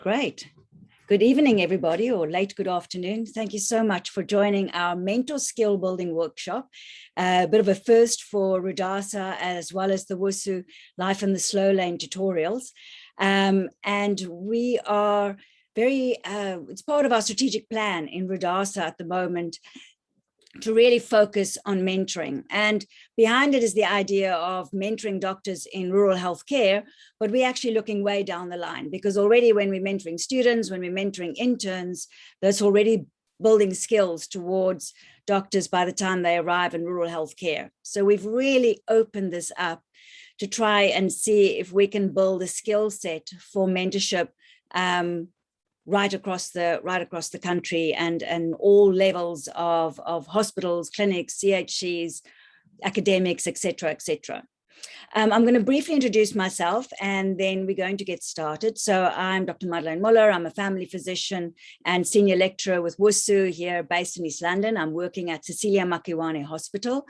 Great. Good evening, everybody, or late good afternoon. Thank you so much for joining our mentor skill building workshop. A bit of a first for RuDASA as well as the WUSU Life in the Slow Lane tutorials. And we are it's part of our strategic plan in RuDASA at the moment to really focus on mentoring. And behind it is the idea of mentoring doctors in rural healthcare, but we're actually looking way down the line, because already when we're mentoring students, when we're mentoring interns, that's already building skills towards doctors by the time they arrive in rural healthcare. So we've really opened this up to try and see if we can build a skill set for mentorship right across the country and all levels of hospitals, clinics, CHCs, academics, etc. I'm going to briefly introduce myself and then we're going to get started. So I'm Dr. Madeleine Muller. I'm a family physician and senior lecturer with WUSU here based in East London. I'm working at Cecilia Makiwane Hospital.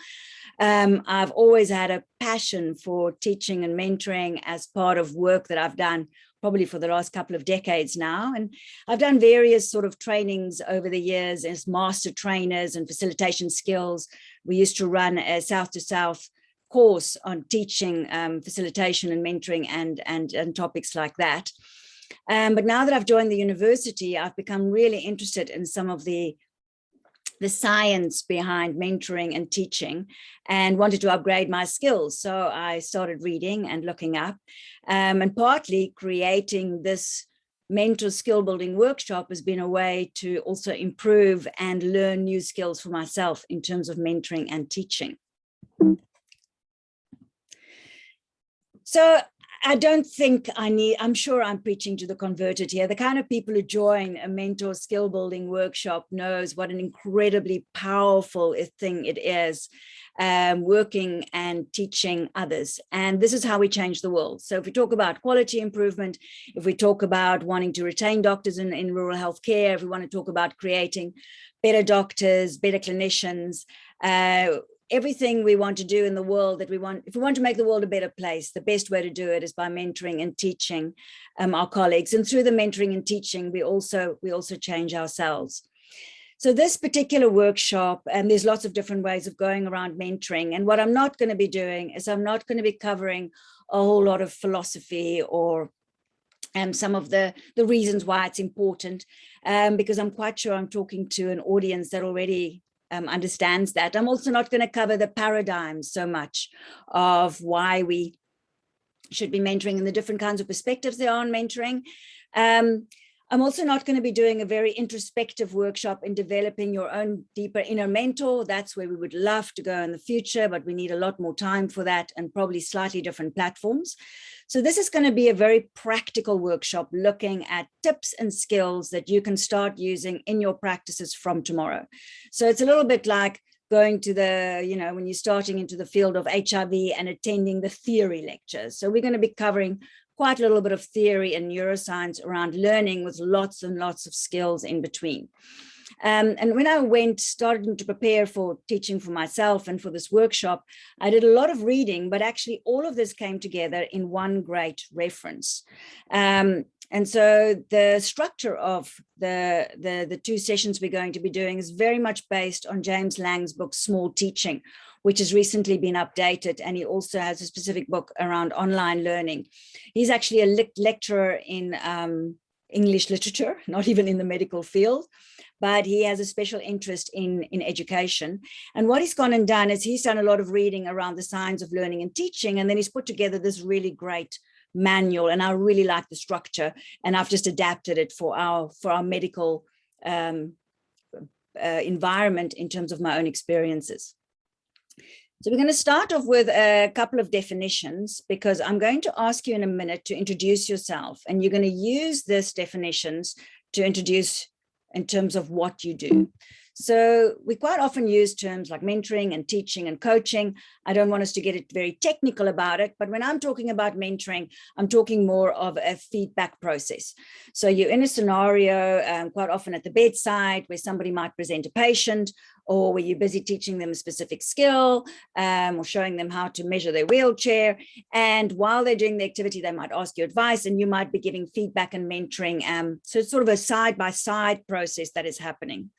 I've always had a passion for teaching and mentoring as part of work that I've done probably for the last couple of decades now. And I've done various sort of trainings over the years as master trainers and facilitation skills. We used to run a South to South course on teaching facilitation and mentoring and topics like that. But now that I've joined the university, I've become really interested in some of the science behind mentoring and teaching and wanted to upgrade my skills. So I started reading and looking up and partly creating this mentor skill building workshop has been a way to also improve and learn new skills for myself in terms of mentoring and teaching. So I don't think I'm sure I'm preaching to the converted here. The kind of people who join a mentor skill building workshop knows what an incredibly powerful thing it is, working and teaching others. And this is how we change the world. So if we talk about quality improvement, if we talk about wanting to retain doctors in rural healthcare, if we want to talk about creating better doctors, better clinicians, everything we want to do in the world if we want to make the world a better place, the best way to do it is by mentoring and teaching our colleagues. And through the mentoring and teaching, we also change ourselves. So this particular workshop, and there's lots of different ways of going around mentoring. And what I'm not going to be doing is I'm not going to be covering a whole lot of philosophy or some of the reasons why it's important, because I'm quite sure I'm talking to an audience that already understands that. I'm also not going to cover the paradigms so much of why we should be mentoring and the different kinds of perspectives there are on mentoring. I'm also not going to be doing a very introspective workshop in developing your own deeper inner mentor. That's where we would love to go in the future, but we need a lot more time for that and probably slightly different platforms. So this is going to be a very practical workshop looking at tips and skills that you can start using in your practices from tomorrow. So it's a little bit like going to when you're starting into the field of HIV and attending the theory lectures. So we're going to be covering quite a little bit of theory and neuroscience around learning with lots and lots of skills in between. And when I started to prepare for teaching for myself and for this workshop, I did a lot of reading, but actually all of this came together in one great reference. And so the structure of the two sessions we're going to be doing is very much based on James Lang's book, Small Teaching, which has recently been updated. And he also has a specific book around online learning. He's actually a lecturer in English literature, not even in the medical field, but he has a special interest in education. And what he's gone and done is he's done a lot of reading around the science of learning and teaching, and then he's put together this really great manual, and I really like the structure, and I've just adapted it for our medical environment in terms of my own experiences. So we're going to start off with a couple of definitions, because I'm going to ask you in a minute to introduce yourself, and you're going to use these definitions to introduce in terms of what you do. So we quite often use terms like mentoring and teaching and coaching. I don't want us to get it very technical about it, but when I'm talking about mentoring, I'm talking more of a feedback process. So you're in a scenario, quite often at the bedside, where somebody might present a patient, or where you're busy teaching them a specific skill, or showing them how to measure their wheelchair. And while they're doing the activity, they might ask you advice, and you might be giving feedback and mentoring. So it's sort of a side-by-side process that is happening.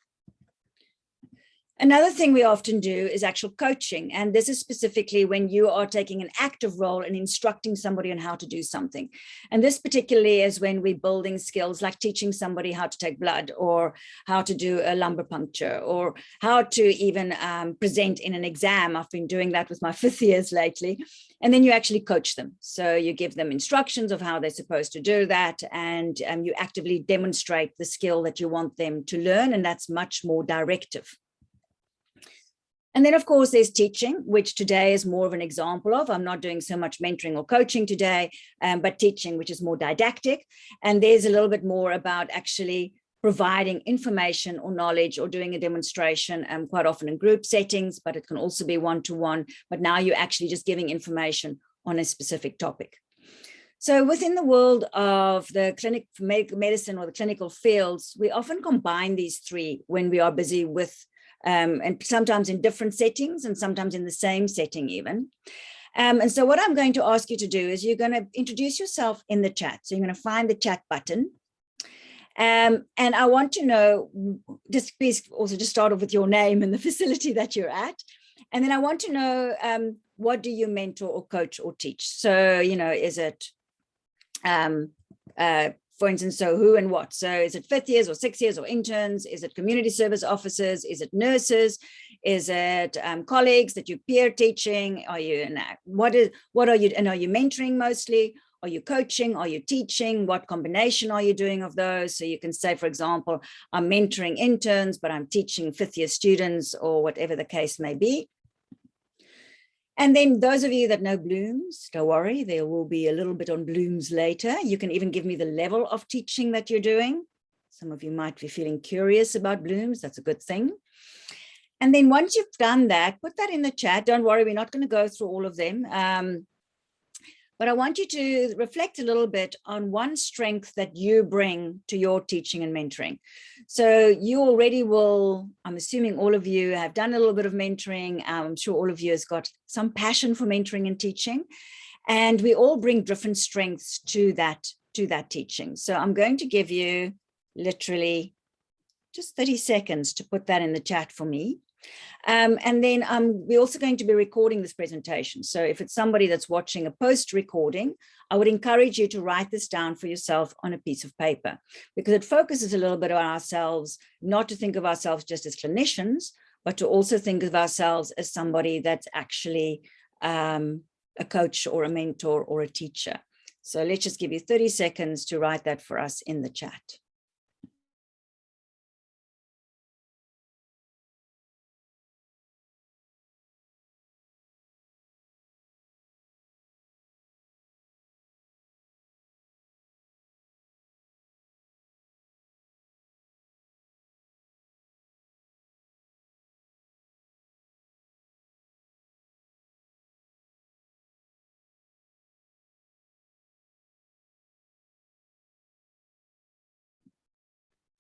Another thing we often do is actual coaching. And this is specifically when you are taking an active role in instructing somebody on how to do something. And this particularly is when we're building skills like teaching somebody how to take blood, or how to do a lumbar puncture, or how to even present in an exam. I've been doing that with my 5th years lately. And then you actually coach them. So you give them instructions of how they're supposed to do that. And you actively demonstrate the skill that you want them to learn. And that's much more directive. And then, of course, there's teaching, which today is more of an example of. I'm not doing so much mentoring or coaching today, but teaching, which is more didactic. And there's a little bit more about actually providing information or knowledge, or doing a demonstration, quite often in group settings, but it can also be one-to-one. But now you're actually just giving information on a specific topic. So within the world of the clinic medicine or the clinical fields, we often combine these three when we are busy with and sometimes in different settings, and sometimes in the same setting even. And so what I'm going to ask you to do is you're going to introduce yourself in the chat. So you're going to find the chat button. And I want to know, just please also just start off with your name and the facility that you're at. And then I want to know, what do you mentor or coach or teach? So, is it, for instance, so who and what? So is it 5th years or 6th years or interns? Is it community service officers? Is it nurses? Is it colleagues that you peer teaching? Are you what are you, and are you mentoring mostly? Are you coaching? Are you teaching? What combination are you doing of those? So you can say, for example, I'm mentoring interns, but I'm teaching 5th year students, or whatever the case may be. And then those of you that know Bloom's, don't worry, there will be a little bit on Bloom's later. You can even give me the level of teaching that you're doing. Some of you might be feeling curious about Bloom's. That's a good thing. And then once you've done that, put that in the chat. Don't worry, we're not going to go through all of them. But I want you to reflect a little bit on one strength that you bring to your teaching and mentoring. So you already will, I'm assuming all of you have done a little bit of mentoring. I'm sure all of you has got some passion for mentoring and teaching. And we all bring different strengths to that teaching. So I'm going to give you literally just 30 seconds to put that in the chat for me. And then we're also going to be recording this presentation. So if it's somebody that's watching a post recording, I would encourage you to write this down for yourself on a piece of paper, because it focuses a little bit on ourselves, not to think of ourselves just as clinicians, but to also think of ourselves as somebody that's actually a coach or a mentor or a teacher. So let's just give you 30 seconds to write that for us in the chat.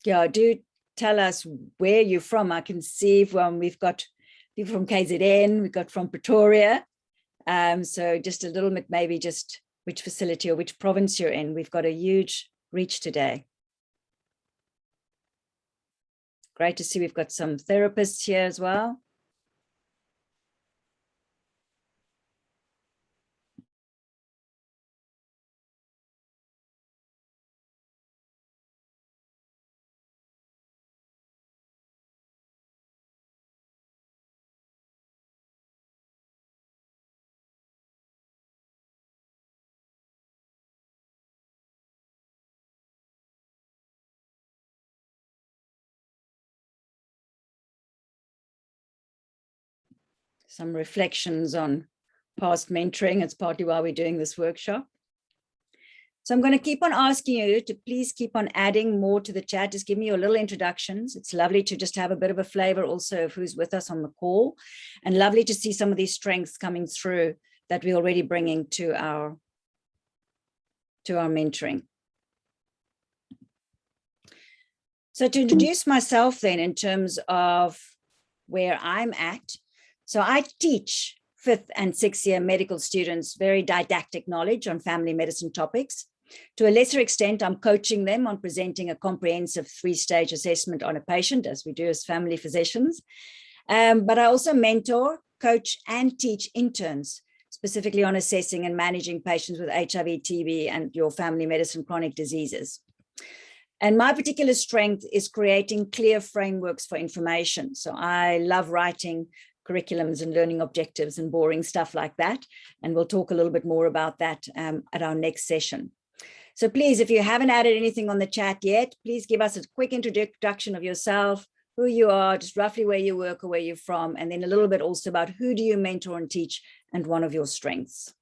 Yeah, do tell us where you're from. I can see we've got people from KZN, we've got from Pretoria. So just a little bit, maybe just which facility or which province you're in. We've got a huge reach today. Great to see we've got some therapists here as well. Some reflections on past mentoring. It's partly why we're doing this workshop. So I'm going to keep on asking you to please keep on adding more to the chat. Just give me your little introductions. It's lovely to just have a bit of a flavor also of who's with us on the call, and lovely to see some of these strengths coming through that we're already bringing to our mentoring. So to introduce myself then in terms of where I'm at. So I teach 5th and 6th year medical students very didactic knowledge on family medicine topics. To a lesser extent, I'm coaching them on presenting a comprehensive 3-stage assessment on a patient, as we do as family physicians. But I also mentor, coach, and teach interns, specifically on assessing and managing patients with HIV, TB, and your family medicine chronic diseases. And my particular strength is creating clear frameworks for information. So I love writing curriculums and learning objectives and boring stuff like that. And we'll talk a little bit more about that at our next session. So please, if you haven't added anything on the chat yet, please give us a quick introduction of yourself, who you are, just roughly where you work or where you're from, and then a little bit also about who do you mentor and teach and one of your strengths.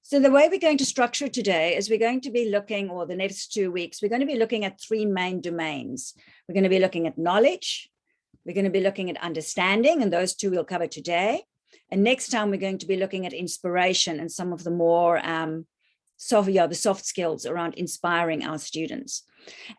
So the way we're going to structure today is we're going to be looking, or the next 2 weeks, we're going to be looking at 3 main domains. We're going to be looking at knowledge, we're going to be looking at understanding, and those 2 we'll cover today. And next time we're going to be looking at inspiration and some of the more the soft skills around inspiring our students.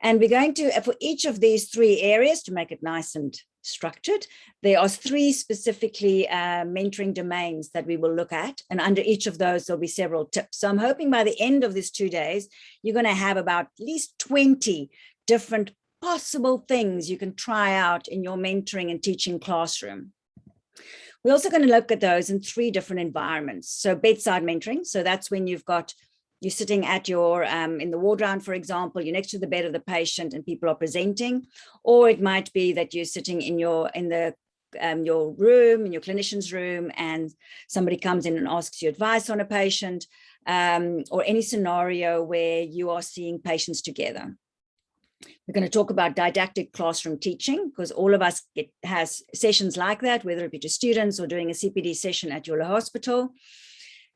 And we're going to, for each of these 3 areas, to make it nice and structured, there are 3 specifically mentoring domains that we will look at. And under each of those, there'll be several tips. So I'm hoping by the end of these 2 days, you're going to have about at least 20 different possible things you can try out in your mentoring and teaching classroom. We're also going to look at those in 3 different environments. So bedside mentoring. So that's when you're sitting at your, in the ward round, for example, you're next to the bed of the patient and people are presenting, or it might be that you're sitting in your room, in your clinician's room, and somebody comes in and asks you advice on a patient, or any scenario where you are seeing patients together. We're going to talk about didactic classroom teaching, because all of us has sessions like that, whether it be to students or doing a CPD session at your hospital.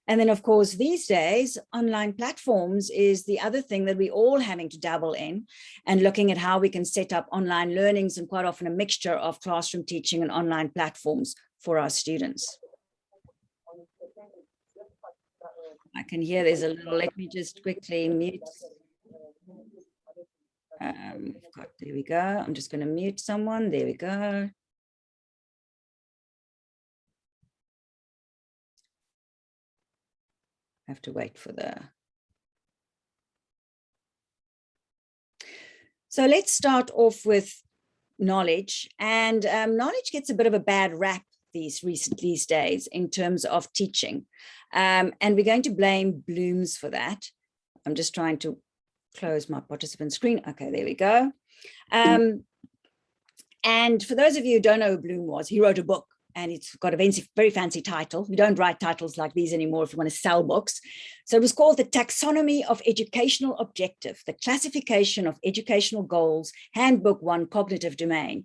And then, of course, these days, online platforms is the other thing that we're all having to dabble in, and looking at how we can set up online learnings, and quite often a mixture of classroom teaching and online platforms for our students. I can hear there's a little, let me just quickly mute. There we go. I'm just going to mute someone. There we go. Have to wait for the. So let's start off with knowledge, and knowledge gets a bit of a bad rap these days in terms of teaching, and we're going to blame Bloom's for that. I'm just trying to close my participant screen. Okay, there we go. And for those of you who don't know who Bloom was, he wrote a book. And it's got a very fancy title. We don't write titles like these anymore if you want to sell books. So it was called The Taxonomy of Educational Objective, the Classification of Educational Goals, Handbook 1, Cognitive Domain.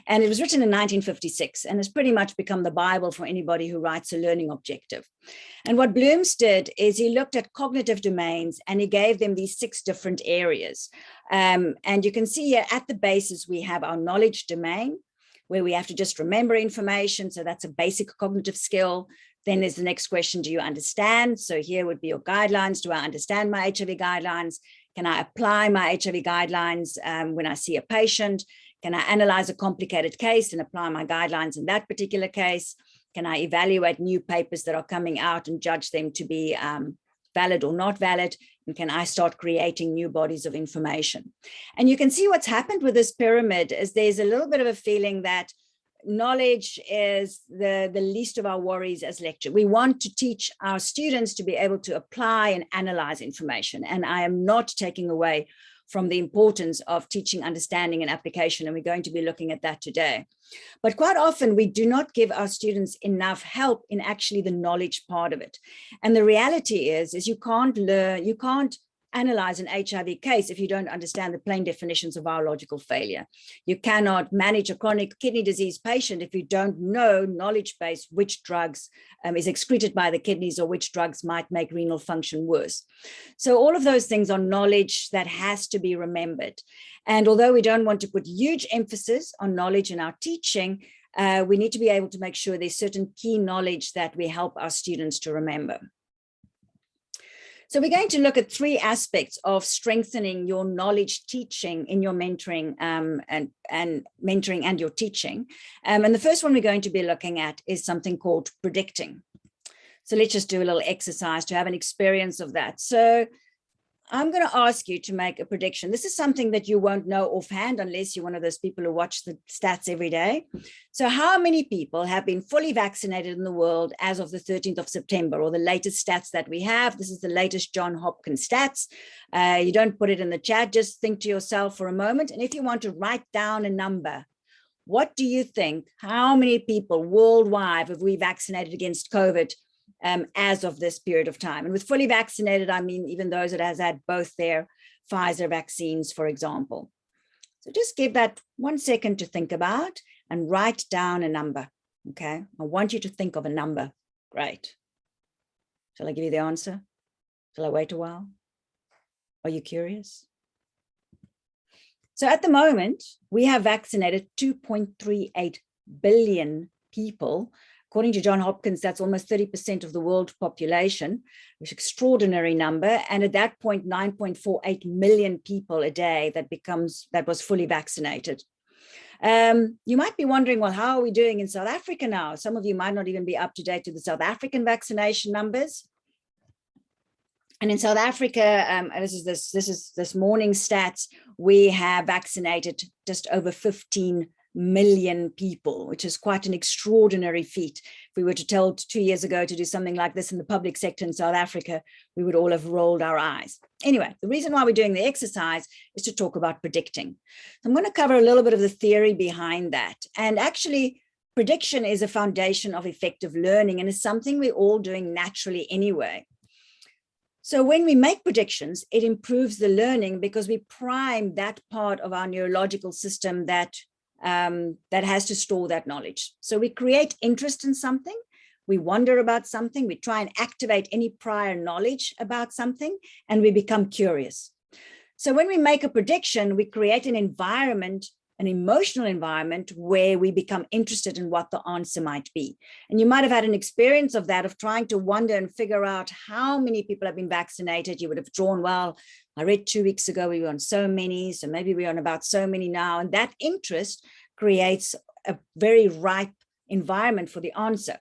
And it was written in 1956 and has pretty much become the Bible for anybody who writes a learning objective. And what Bloom's did is he looked at cognitive domains and he gave them these 6 different areas. And you can see here at the basis, we have our knowledge domain, where we have to just remember information. So that's a basic cognitive skill. Then there's the next question, do you understand? So here would be your guidelines. Do I understand my HIV guidelines? Can I apply my HIV guidelines when I see a patient? Can I analyze a complicated case and apply my guidelines in that particular case? Can I evaluate new papers that are coming out and judge them to be valid or not valid? And can I start creating new bodies of information? And you can see what's happened with this pyramid is there's a little bit of a feeling that knowledge is the least of our worries as lecture. We want to teach our students to be able to apply and analyze information. And I am not taking away from the importance of teaching, understanding, and application. And we're going to be looking at that today. But quite often we do not give our students enough help in actually the knowledge part of it. And the reality is you can't learn, you can't analyze an HIV case if you don't understand the plain definitions of biological failure. You cannot manage a chronic kidney disease patient if you don't know knowledge base which drugs is excreted by the kidneys or which drugs might make renal function worse. So all of those things are knowledge that has to be remembered. And although we don't want to put huge emphasis on knowledge in our teaching, we need to be able to make sure there's certain key knowledge that we help our students to remember. So we're going to look at 3 aspects of strengthening your knowledge teaching in your mentoring and mentoring and your teaching. And the first one we're going to be looking at is something called predicting. So let's just do a little exercise to have an experience of that. So I'm going to ask you to make a prediction. This is something that you won't know offhand unless you're one of those people who watch the stats every day. So how many people have been fully vaccinated in the world as of the 13th of September, or the latest stats that we have? This is the latest Johns Hopkins stats. You don't put it in the chat, just think to yourself for a moment. And if you want to write down a number, what do you think? How many people worldwide have we vaccinated against COVID as of this period of time? And with fully vaccinated, I mean even those that has had both their Pfizer vaccines, for example. So just give that 1 second to think about and write down a number, okay? I want you to think of a number. Great. Shall I give you the answer? Shall I wait a while? Are you curious? So at the moment, we have vaccinated 2.38 billion people. According to Johns Hopkins, that's almost 30% of the world population, which is an extraordinary number. And at that point, 9.48 million people a day that was fully vaccinated. You might be wondering, well, how are we doing in South Africa now? Some of you might not even be up to date with the South African vaccination numbers. And in South Africa, this is this morning's stats, we have vaccinated just over 15 million people, which is quite an extraordinary feat. If we were to tell 2 years ago to do something like this in the public sector in South Africa, we would all have rolled our eyes. Anyway, the reason why we're doing the exercise is to talk about predicting. I'm going to cover a little bit of the theory behind that. And actually, prediction is a foundation of effective learning and is something we're all doing naturally anyway. So when we make predictions, it improves the learning because we prime that part of our neurological system that has to store that knowledge. So we create interest in something, we wonder about something, we try and activate any prior knowledge about something, and we become curious. So when we make a prediction, we create an environment, an emotional environment where we become interested in what the answer might be. And you might have had an experience of that, of trying to wonder and figure out how many people have been vaccinated. You would have drawn, well, I read 2 weeks ago, we were on so many, so maybe we're on about so many now. And that interest creates a very ripe environment for the answer.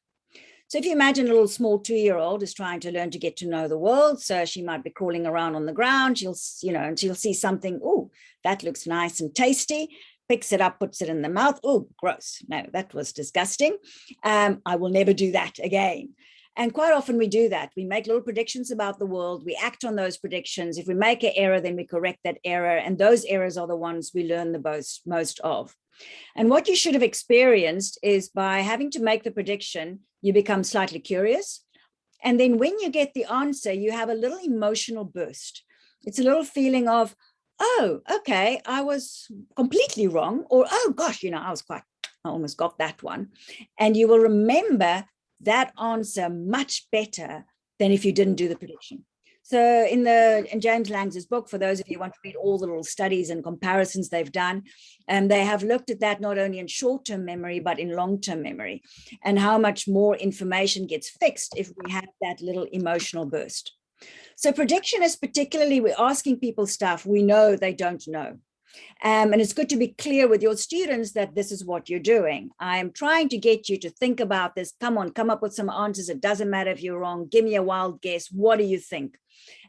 So if you imagine a little small 2-year-old is trying to learn to get to know the world, so she might be crawling around on the ground, she'll see something, oh, that looks nice and tasty, picks it up, puts it in the mouth, oh, gross, no, that was disgusting. I will never do that again. And quite often we do that. We make little predictions about the world. We act on those predictions. If we make an error, then we correct that error. And those errors are the ones we learn the most of. And what you should have experienced is by having to make the prediction, you become slightly curious. And then when you get the answer, you have a little emotional burst. It's a little feeling of, oh, okay, I was completely wrong. Or, oh gosh, I almost got that one. And you will remember that answer much better than if you didn't do the prediction. So in James Lang's book, for those of you who want to read all the little studies and comparisons they've done, they have looked at that not only in short-term memory, but in long-term memory, and how much more information gets fixed if we have that little emotional burst. So prediction is particularly, we're asking people stuff we know they don't know. And it's good to be clear with your students that this is what you're doing. I'm trying to get you to think about this. Come on, come up with some answers. It doesn't matter if you're wrong. Give me a wild guess. What do you think?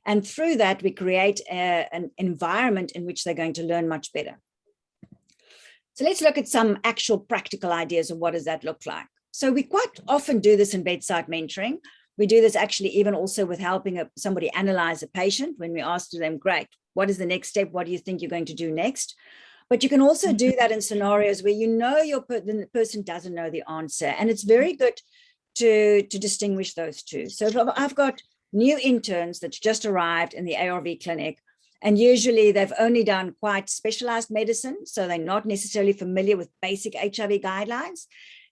And through that, we create an environment in which they're going to learn much better. So let's look at some actual practical ideas of what does that look like. So we quite often do this in bedside mentoring. We do this actually even also with helping somebody analyze a patient when we ask them, great, what is the next step? What do you think you're going to do next? But you can also do that in scenarios where the person doesn't know the answer. And it's very good to distinguish those two. So if I've got new interns that just arrived in the ARV clinic. And usually they've only done quite specialized medicine, so they're not necessarily familiar with basic HIV guidelines.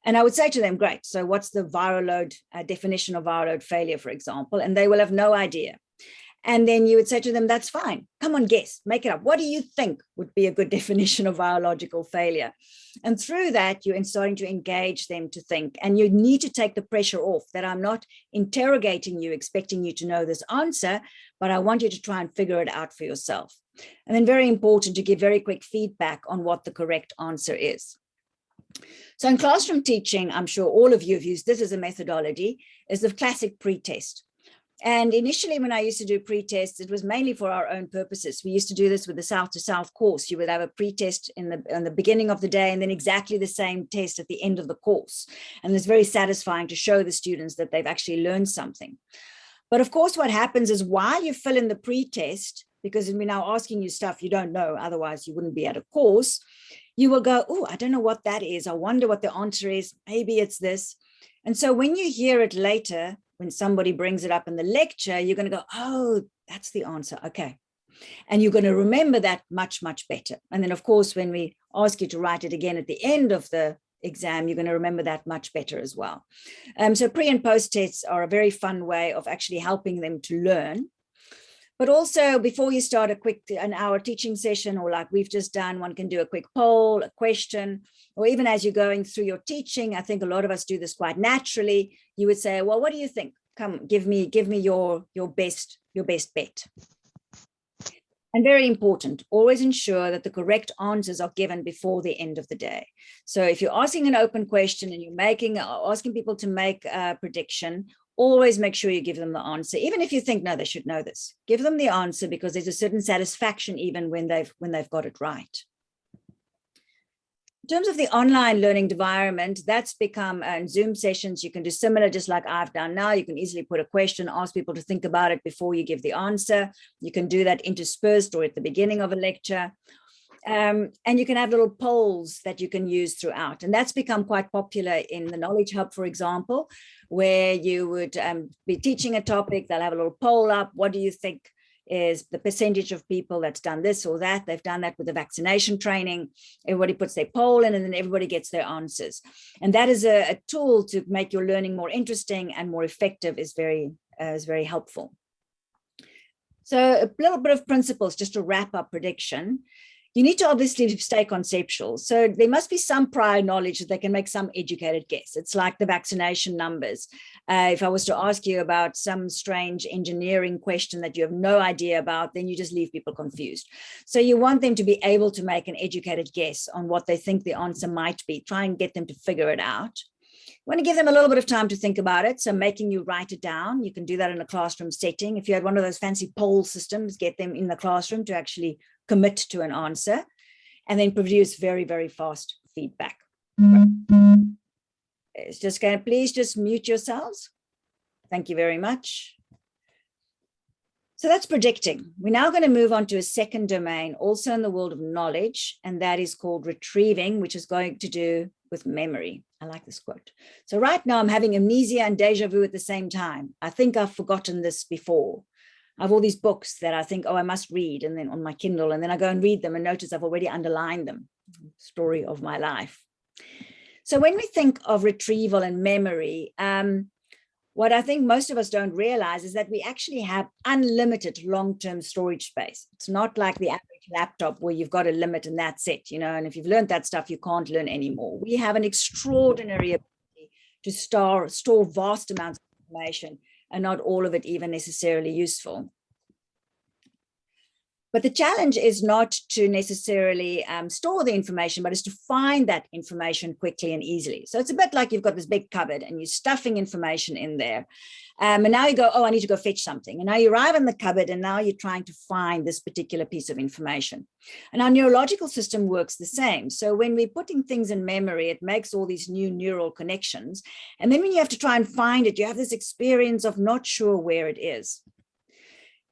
And I would say to them, great, so what's the viral load definition of viral load failure, for example? And they will have no idea. And then you would say to them, that's fine. Come on, guess, make it up. What do you think would be a good definition of virological failure? And through that, you're starting to engage them to think. And you need to take the pressure off that I'm not interrogating you, expecting you to know this answer, but I want you to try and figure it out for yourself. And then very important to give very quick feedback on what the correct answer is. So in classroom teaching, I'm sure all of you have used this as a methodology, is the classic pre-test. And initially, when I used to do pre-tests, it was mainly for our own purposes. We used to do this with the South to South course. You would have a pre-test in the beginning of the day and then exactly the same test at the end of the course. And it's very satisfying to show the students that they've actually learned something. But of course, what happens is while you fill in the pre-test, because we're now asking you stuff you don't know, otherwise you wouldn't be at a course, you will go, oh, I don't know what that is. I wonder what the answer is. Maybe it's this. And so when you hear it later, when somebody brings it up in the lecture, you're going to go, oh, that's the answer. Okay. And you're going to remember that much, much better. And then, of course, when we ask you to write it again at the end of the exam, you're going to remember that much better as well. So pre and post tests are a very fun way of actually helping them to learn. But also before you start an hour teaching session, or like we've just done, one can do a quick poll, a question, or even as you're going through your teaching, I think a lot of us do this quite naturally. You would say, well, what do you think? Come, give me your best bet. And very important, always ensure that the correct answers are given before the end of the day. So if you're asking an open question and you're asking people to make a prediction, always make sure you give them the answer, even if you think, no, they should know this. Give them the answer because there's a certain satisfaction even when they've got it right. In terms of the online learning environment, that's become in Zoom sessions, you can do similar, just like I've done now. You can easily put a question, ask people to think about it before you give the answer. You can do that interspersed or at the beginning of a lecture. And you can have little polls that you can use throughout. And that's become quite popular in the Knowledge Hub, for example, where you would be teaching a topic, they'll have a little poll up. What do you think is the percentage of people that's done this or that? They've done that with the vaccination training. Everybody puts their poll in and then everybody gets their answers. And that is a tool to make your learning more interesting and more effective, is very helpful. So a little bit of principles just to wrap up prediction. You need to obviously stay conceptual. So there must be some prior knowledge that they can make some educated guess. It's like the vaccination numbers. If I was to ask you about some strange engineering question that you have no idea about, then you just leave people confused. So you want them to be able to make an educated guess on what they think the answer might be. Try and get them to figure it out. You want to give them a little bit of time to think about it. So making you write it down. You can do that in a classroom setting. If you had one of those fancy poll systems, get them in the classroom to actually commit to an answer, and then produce very, very fast feedback. It's just going to, please just mute yourselves. Thank you very much. So that's predicting. We're now going to move on to a second domain, also in the world of knowledge, and that is called retrieving, which is going to do with memory. I like this quote. So right now I'm having amnesia and deja vu at the same time. I think I've forgotten this before. I have all these books that I think, oh, I must read, and then on my Kindle, and then I go and read them and notice I've already underlined them. Story of my life. So when we think of retrieval and memory, what I think most of us don't realize is that we actually have unlimited long-term storage space. It's not like the average laptop where you've got a limit and that's it, you know, and if you've learned that stuff, you can't learn anymore. We have an extraordinary ability to store vast amounts of information, and not all of it even necessarily useful. But the challenge is not to necessarily store the information, but is to find that information quickly and easily. So it's a bit like you've got this big cupboard and you're stuffing information in there. And now you go, oh, I need to go fetch something. And now you arrive in the cupboard and now you're trying to find this particular piece of information. And our neurological system works the same. So when we're putting things in memory, it makes all these new neural connections. And then when you have to try and find it, you have this experience of not sure where it is.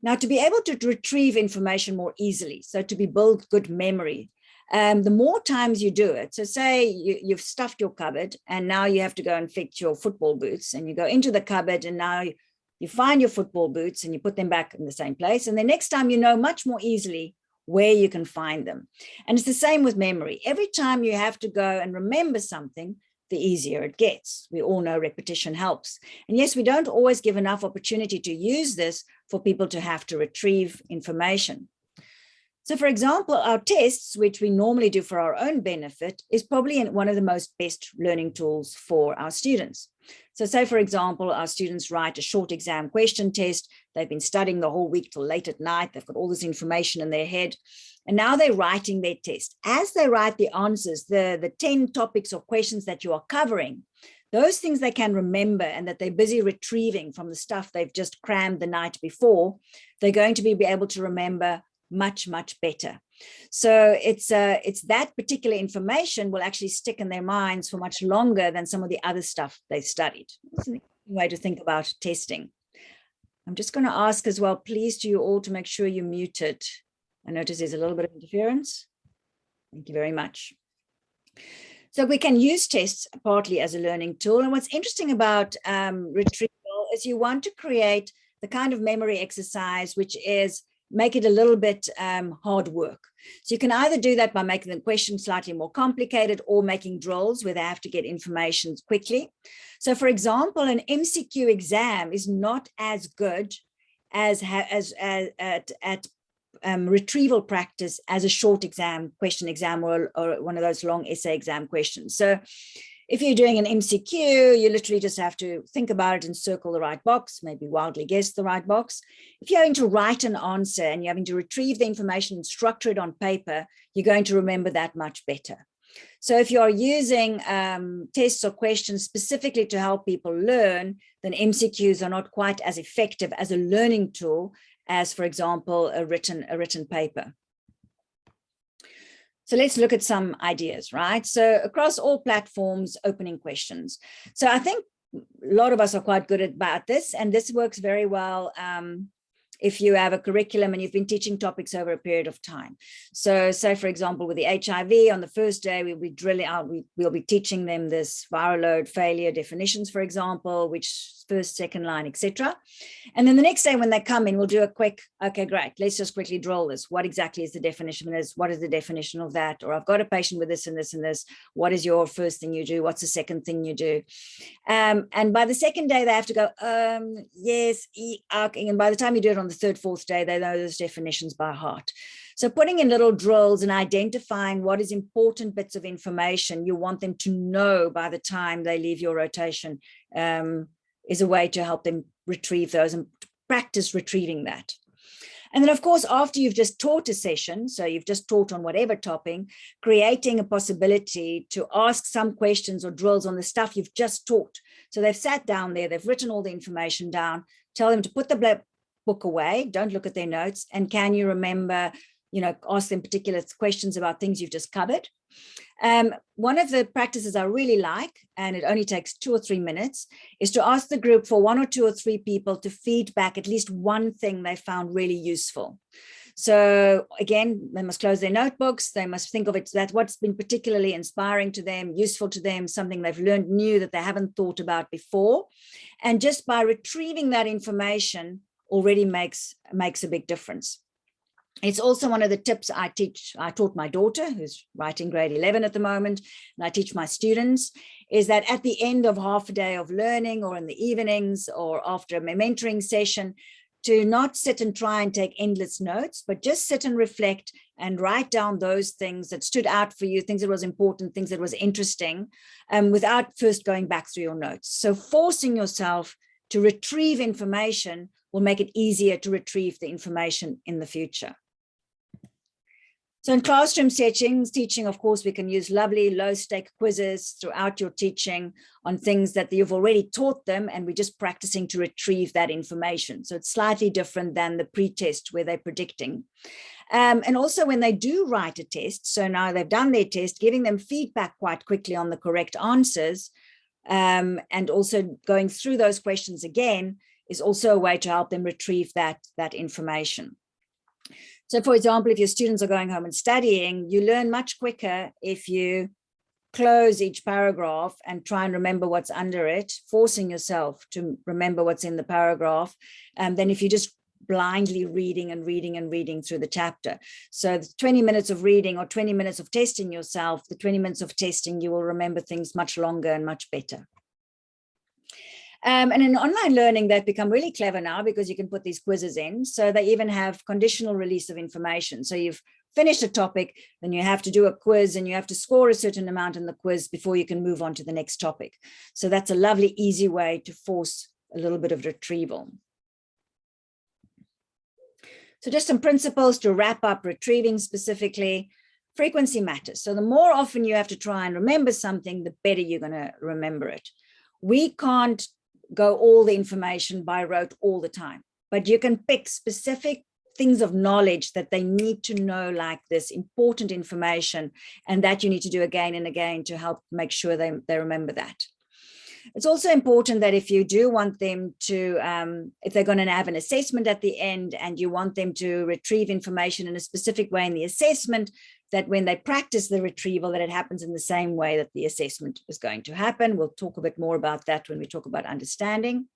Now, to be able to retrieve information more easily, so to build good memory, the more times you do it, so say you've stuffed your cupboard and now you have to go and fetch your football boots, and you go into the cupboard and now You find your football boots and you put them back in the same place. And the next time you know much more easily where you can find them. And it's the same with memory. Every time you have to go and remember something, the easier it gets. We all know repetition helps. And yes, we don't always give enough opportunity to use this for people to have to retrieve information. So for example, our tests, which we normally do for our own benefit, is probably one of the most best learning tools for our students. So say, for example, our students write a short exam question test. They've been studying the whole week till late at night. They've got all this information in their head. And now they're writing their test. As they write the answers, the 10 topics or questions that you are covering, those things they can remember and that they're busy retrieving from the stuff they've just crammed the night before, they're going to be able to remember much, much better. So it's that particular information will actually stick in their minds for much longer than some of the other stuff they studied. That's a way to think about testing. I'm just going to ask as well, please, to you all to make sure you're muted. I notice there's a little bit of interference. Thank you very much. So we can use tests partly as a learning tool. And what's interesting about retrieval is you want to create the kind of memory exercise which is make it a little bit hard work. So you can either do that by making the question slightly more complicated or making drills where they have to get information quickly. So for example, an MCQ exam is not as good as at retrieval practice as a short exam, question exam, or one of those long essay exam questions. So if you're doing an MCQ, you literally just have to think about it and circle the right box, maybe wildly guess the right box. If you're having to write an answer and you're having to retrieve the information and structure it on paper, you're going to remember that much better. So if you're using tests or questions specifically to help people learn, then MCQs are not quite as effective as a learning tool as, for example, a written paper. So let's look at some ideas, right? So across all platforms, opening questions. So I think a lot of us are quite good about this, and this works very well if you have a curriculum and you've been teaching topics over a period of time. So say, for example, with the HIV, on the first day, we'll be drilling out, we'll be teaching them this viral load failure definitions, for example, which first, second line, etc. And then the next day when they come in, we'll do a quick, okay, great, let's just quickly drill this. What exactly is the definition of this? What is the definition of that? Or I've got a patient with this and this and this. What is your first thing you do? What's the second thing you do? And by the second day, they have to go, yes, okay. And by the time you do it on the third, fourth day, they know those definitions by heart. So putting in little drills and identifying what is important bits of information you want them to know by the time they leave your rotation is a way to help them retrieve those and practice retrieving that. And then, of course, after you've just taught a session, so you've just taught on whatever topic, creating a possibility to ask some questions or drills on the stuff you've just taught. So they've sat down there, they've written all the information down, tell them to put the book away, don't look at their notes, and can you remember, ask them particular questions about things you've just covered. One of the practices I really like, and it only takes 2 or 3 minutes, is to ask the group for 1 or 2 or 3 people to feed back at least one thing they found really useful. So again, they must close their notebooks. They must think of it that what's been particularly inspiring to them, useful to them, something they've learned new that they haven't thought about before. And just by retrieving that information already makes a big difference. It's also one of the tips I taught my daughter, who's writing grade 11 at the moment, and I teach my students, is that at the end of half a day of learning or in the evenings or after a mentoring session, to not sit and try and take endless notes, but just sit and reflect and write down those things that stood out for you, things that was important, things that was interesting, without first going back through your notes. So forcing yourself to retrieve information will make it easier to retrieve the information in the future. So in classroom settings, teaching, of course, we can use lovely low-stake quizzes throughout your teaching on things that you've already taught them, and we're just practicing to retrieve that information. So it's slightly different than the pre-test where they're predicting. And also when they do write a test, so now they've done their test, giving them feedback quite quickly on the correct answers, and also going through those questions again is also a way to help them retrieve that information. So for example, if your students are going home and studying, you learn much quicker if you close each paragraph and try and remember what's under it, forcing yourself to remember what's in the paragraph, than if you're just blindly reading and reading and reading through the chapter. So the 20 minutes of reading or 20 minutes of testing yourself, the 20 minutes of testing, you will remember things much longer and much better. And in online learning, they've become really clever now because you can put these quizzes in. So they even have conditional release of information. So you've finished a topic, then you have to do a quiz and you have to score a certain amount in the quiz before you can move on to the next topic. So that's a lovely, easy way to force a little bit of retrieval. So just some principles to wrap up retrieving specifically. Frequency matters. So the more often you have to try and remember something, the better you're going to remember it. We can't go all the information by rote all the time, but you can pick specific things of knowledge that they need to know, like this important information, and that you need to do again and again to help make sure they remember that. It's also important that if you do want them to, if they're going to have an assessment at the end and you want them to retrieve information in a specific way in the assessment, that when they practice the retrieval, that it happens in the same way that the assessment is going to happen. We'll talk a bit more about that when we talk about understanding.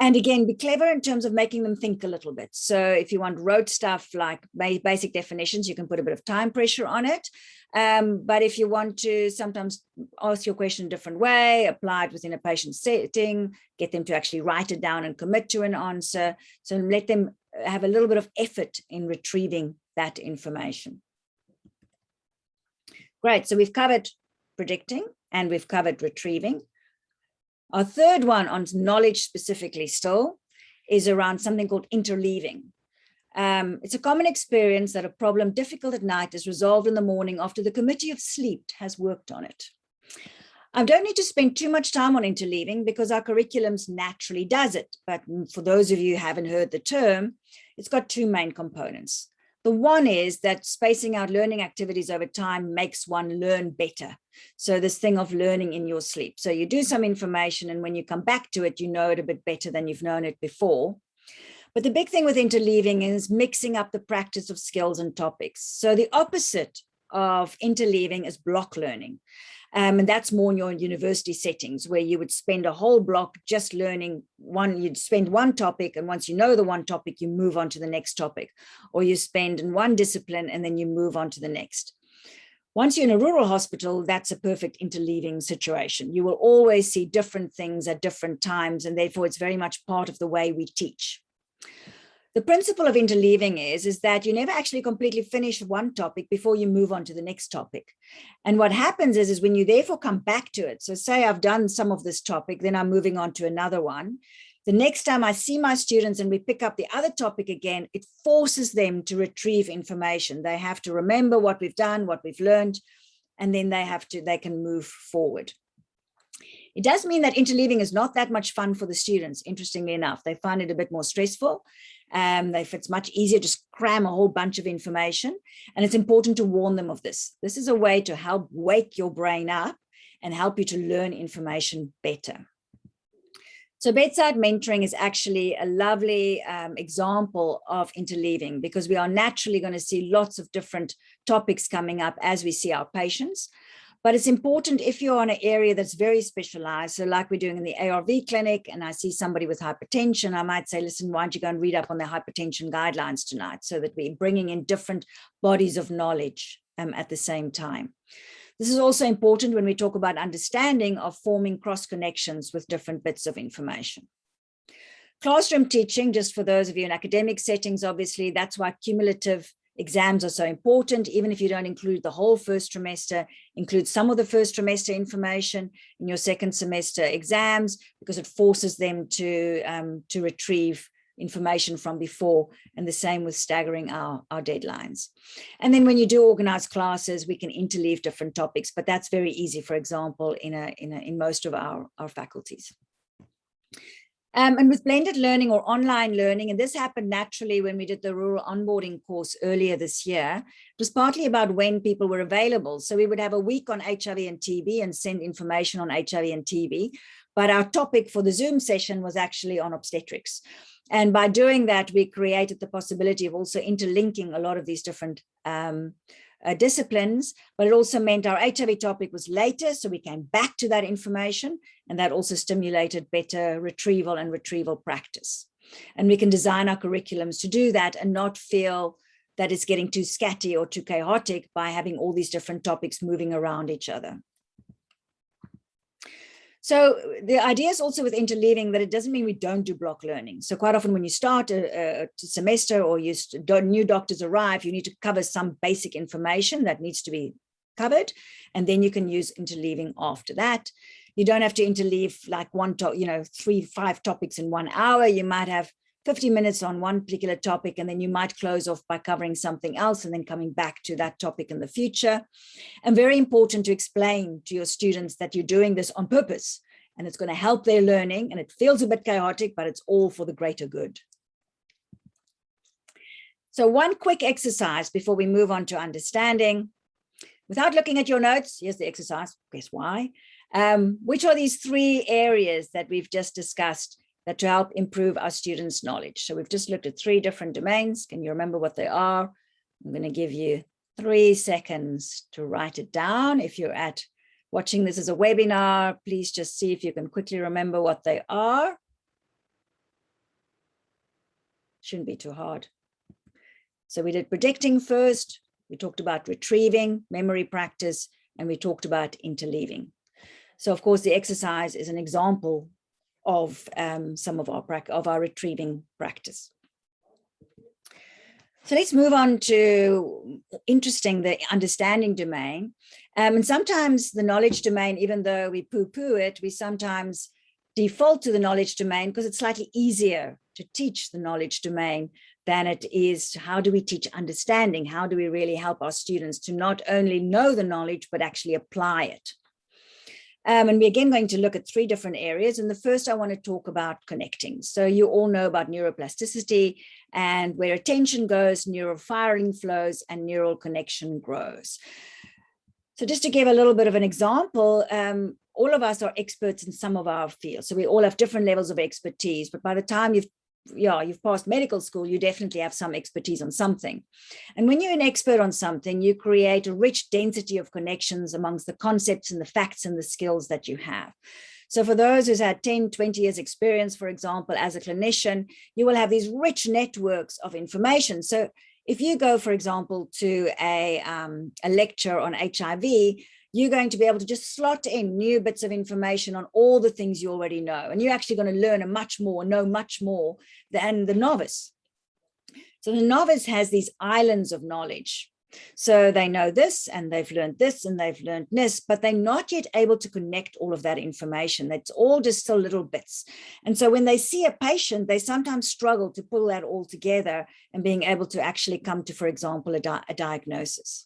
And again, be clever in terms of making them think a little bit. So if you want rote stuff like basic definitions, you can put a bit of time pressure on it. But if you want to sometimes ask your question a different way, apply it within a patient setting, get them to actually write it down and commit to an answer. So let them have a little bit of effort in retrieving that information. Great, so we've covered predicting and we've covered retrieving. Our third one on knowledge specifically still is around something called interleaving. It's a common experience that a problem difficult at night is resolved in the morning after the committee of sleep has worked on it. I don't need to spend too much time on interleaving because our curriculums naturally does it. But for those of you who haven't heard the term, it's got two main components. The one is that spacing out learning activities over time makes one learn better. So this thing of learning in your sleep. So you do some information and when you come back to it, you know it a bit better than you've known it before. But the big thing with interleaving is mixing up the practice of skills and topics. So the opposite of interleaving is block learning. And that's more in your university settings where you would spend a whole block just learning one, you'd spend one topic, and once you know the one topic, you move on to the next topic, or you spend in one discipline and then you move on to the next. Once you're in a rural hospital, that's a perfect interleaving situation. You will always see different things at different times, and therefore it's very much part of the way we teach. The principle of interleaving is that you never actually completely finish one topic before you move on to the next topic. And what happens is when you therefore come back to it, so say I've done some of this topic, then I'm moving on to another one. The next time I see my students and we pick up the other topic again, it forces them to retrieve information. They have to remember what we've done, what we've learned, and then they can move forward. It does mean that interleaving is not that much fun for the students, interestingly enough. They find it a bit more stressful. It's much easier to just cram a whole bunch of information. And it's important to warn them of this. This is a way to help wake your brain up and help you to learn information better. So bedside mentoring is actually a lovely example of interleaving because we are naturally going to see lots of different topics coming up as we see our patients. But it's important if you're on an area that's very specialized. So like we're doing in the ARV clinic and I see somebody with hypertension, I might say, listen, why don't you go and read up on the hypertension guidelines tonight so that we're bringing in different bodies of knowledge at the same time. This is also important when we talk about understanding of forming cross connections with different bits of information. Classroom teaching, just for those of you in academic settings, obviously, that's why cumulative exams are so important. Even if you don't include the whole first trimester, include some of the first trimester information in your second semester exams, because it forces them to retrieve information from before, and the same with staggering our deadlines. And then when you do organize classes, we can interleave different topics, but that's very easy, for example, in most of our faculties. And with blended learning or online learning, and this happened naturally when we did the rural onboarding course earlier this year, it was partly about when people were available. So we would have a week on HIV and TB and send information on HIV and TB, but our topic for the Zoom session was actually on obstetrics. And by doing that, we created the possibility of also interlinking a lot of these different disciplines, but it also meant our HIV topic was later, so we came back to that information, and that also stimulated better retrieval and retrieval practice. And we can design our curriculums to do that and not feel that it's getting too scatty or too chaotic by having all these different topics moving around each other. So the idea is also with interleaving that it doesn't mean we don't do block learning. So quite often when you start a semester or new doctors arrive, you need to cover some basic information that needs to be covered, and then you can use interleaving after that. You don't have to interleave like 3-5 topics in 1 hour. You might have 50 minutes on one particular topic, and then you might close off by covering something else and then coming back to that topic in the future. And very important to explain to your students that you're doing this on purpose and it's going to help their learning, and it feels a bit chaotic, but it's all for the greater good. So one quick exercise before we move on to understanding. Without looking at your notes, here's the exercise. Guess why? Which are these 3 areas that we've just discussed that to help improve our students' knowledge? So we've just looked at 3 different domains. Can you remember what they are? I'm going to give you 3 seconds to write it down. If you're watching this as a webinar, please just see if you can quickly remember what they are. Shouldn't be too hard. So we did predicting first. We talked about retrieving, memory practice, and we talked about interleaving. So of course, the exercise is an example of some of our retrieving practice. So let's move on to the understanding domain. And sometimes the knowledge domain, even though we poo-poo it, we sometimes default to the knowledge domain because it's slightly easier to teach the knowledge domain than it is how do we teach understanding? How do we really help our students to not only know the knowledge, but actually apply it? And we're again going to look at 3 different areas. And the first I want to talk about connecting. So you all know about neuroplasticity, and where attention goes, neural firing flows and neural connection grows. So just to give a little bit of an example, all of us are experts in some of our fields. So we all have different levels of expertise, but by the time you've passed medical school, you definitely have some expertise on something. And when you're an expert on something, you create a rich density of connections amongst the concepts and the facts and the skills that you have. So for those who's had 10, 20 years experience, for example, as a clinician, you will have these rich networks of information. So if you go, for example, to a lecture on HIV, you're going to be able to just slot in new bits of information on all the things you already know. And you're actually going to learn know much more than the novice. So the novice has these islands of knowledge. So they know this, and they've learned this, and they've learned this, but they're not yet able to connect all of that information. It's all just still little bits. And so when they see a patient, they sometimes struggle to pull that all together and being able to actually come to, for example, a diagnosis.